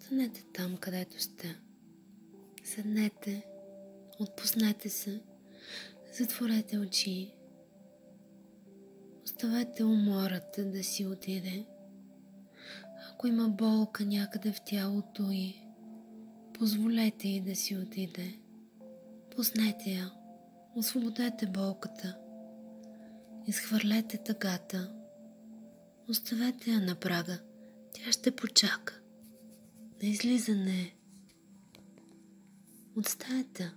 Останете там, където сте. Седнете, отпуснете се, затворете очи. Оставете умората да си отиде. Ако има болка някъде в тялото й, позволете й да си отиде. Пуснете я, освободете болката. Изхвърлете тъгата. Оставете я на прага. Тя ще почака. На излизане от стаята.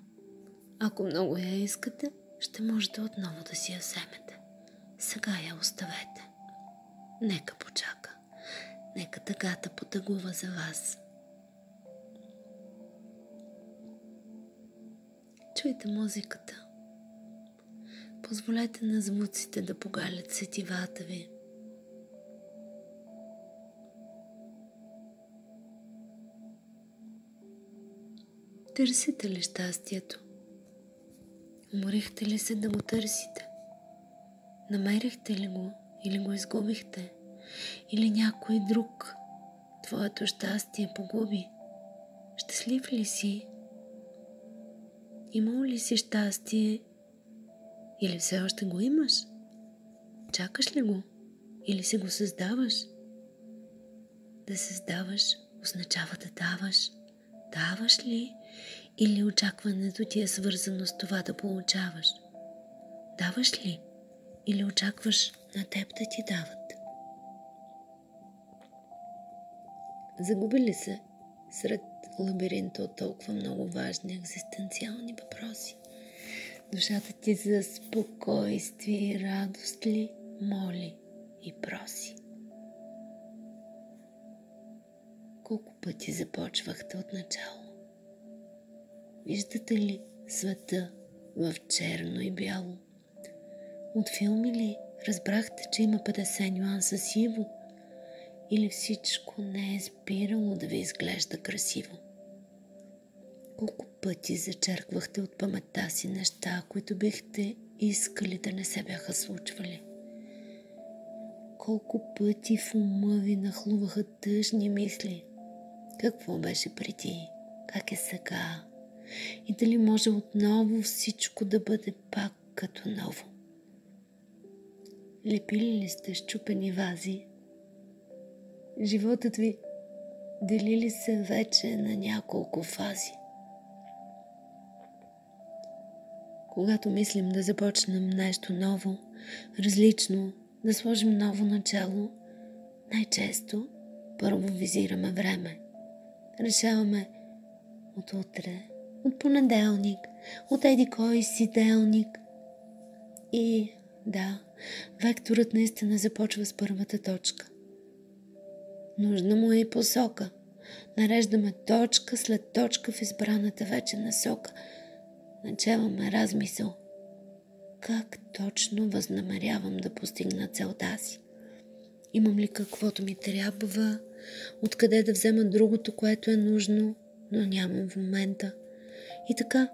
Ако много я искате, ще можете отново да си я вземете. Сега я оставете. Нека почака. Нека тъгата потъгува за вас. Чуйте музиката. Позволете на звуците да погалят сетивата ви. Търсите ли щастието? Уморихте ли се да го търсите? Намерихте ли го или го изгубихте? Или някой друг твоето щастие погуби? Щастлив ли си? Имал ли си щастие? Или все още го имаш? Чакаш ли го? Или си го създаваш? Да създаваш означава да даваш. Даваш ли? Или очакването ти е свързано с това да получаваш? Даваш ли? Или очакваш на теб да ти дават? Загубили се сред лабиринта от толкова много важни екзистенциални въпроси? Душата ти за спокойствие и радост ли моли и проси? Колко пъти започвахте от начало? Виждате ли света в черно и бяло? От филми ли разбрахте, че има 50 нюанса сиво? Или всичко не е спирало да ви изглежда красиво? Колко пъти зачерквахте от паметта си неща, които бихте искали да не се бяха случвали? Колко пъти в ума ви нахлуваха тъжни мисли? Какво беше преди? Как е сега? И дали може отново всичко да бъде пак като ново? Лепили ли сте счупени вази? Животът ви дели ли се вече на няколко фази? Когато мислим да започнем нещо ново, различно, да сложим ново начало, най-често първо визираме време. Решаваме от утре, от понеделник, от еди кой си делник. И да, векторът наистина започва с първата точка. Нужна му е и посока. Нареждаме точка след точка в избраната вече насока. Начеваме размисъл. Как точно възнамерявам да постигна целта си? Имам ли каквото ми трябва? Откъде да взема другото, което е нужно, но нямам в момента? И така,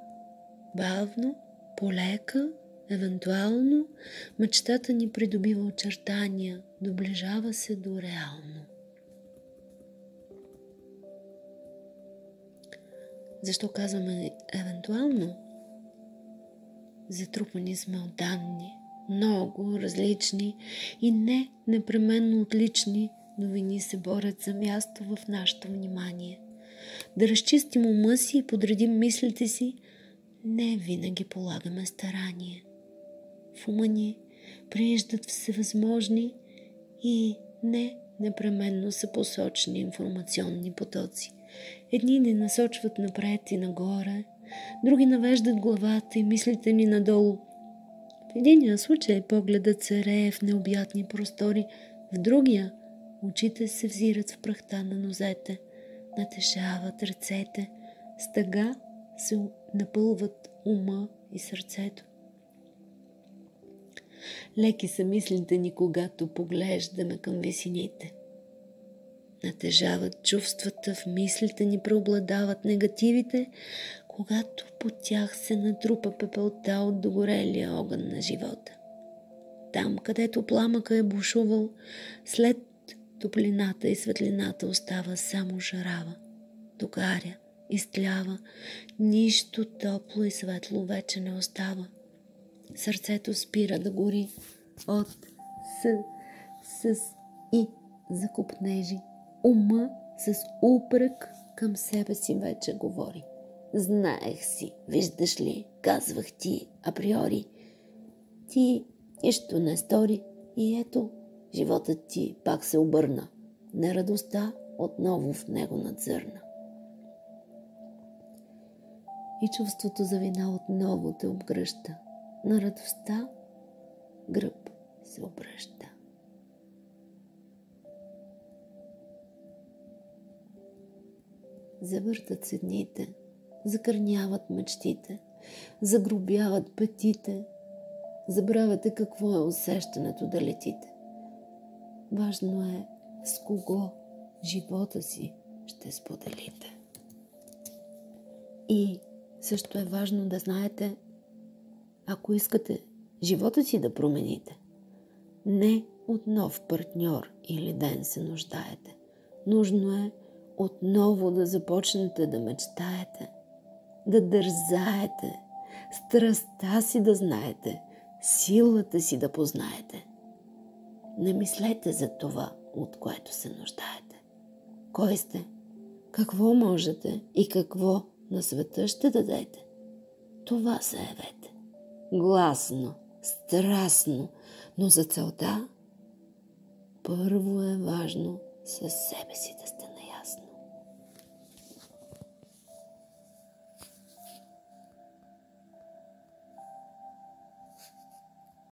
бавно, полека, евентуално, мечтата ни придобива очертания, доближава се до реално. Защо казваме евентуално? Затрупани сме от данни, много различни и не непременно отлични новини се борят за място в нашето внимание. Да разчистим ума си и подредим мислите си, не винаги полагаме старание. В ума ни прииждат всевъзможни и не непременно са посочни информационни потоци. Едни ни насочват напред и нагоре, други навеждат главата и мислите ни надолу. В единия случай погледът се рее в необятни простори, в другия очите се взират в прахта на нозете, натежават ръцете, с тъга се напълват ума и сърцето. Леки са мислите ни, когато поглеждаме към висините. Натежават чувствата, в мислите ни преобладават негативите, когато по тях се натрупа пепелта от догорелия огън на живота. Там, където пламъка е бушувал, след топлината и светлината остава само жарава. догаря, изтлява, нищо топло и светло вече не остава. Сърцето спира да гори от с и закопнежи. Ума с упрек към себе си вече говори. Знаех си, виждаш ли, казвах ти априори. Ти нищо не стори и ето, животът ти пак се обърна. Нерадостта отново в него надзърна. И чувството за вина отново те обгръща. На радостта гръб се обръща. Завъртат се дните, закърняват мечтите, загробяват петите, забравяте какво е усещането да летите. Важно е с кого живота си ще споделите. И също е важно да знаете, ако искате живота си да промените, не от нов партньор или ден се нуждаете. Нужно е отново да започнете да мечтаете, да дързаете, страстта си да знаете, силата си да познаете. Не мислете за това, от което се нуждаете. Кой сте? Какво можете и какво на света ще дадете? Това заявете. Гласно, страстно, но за целта първо е важно със себе си да сте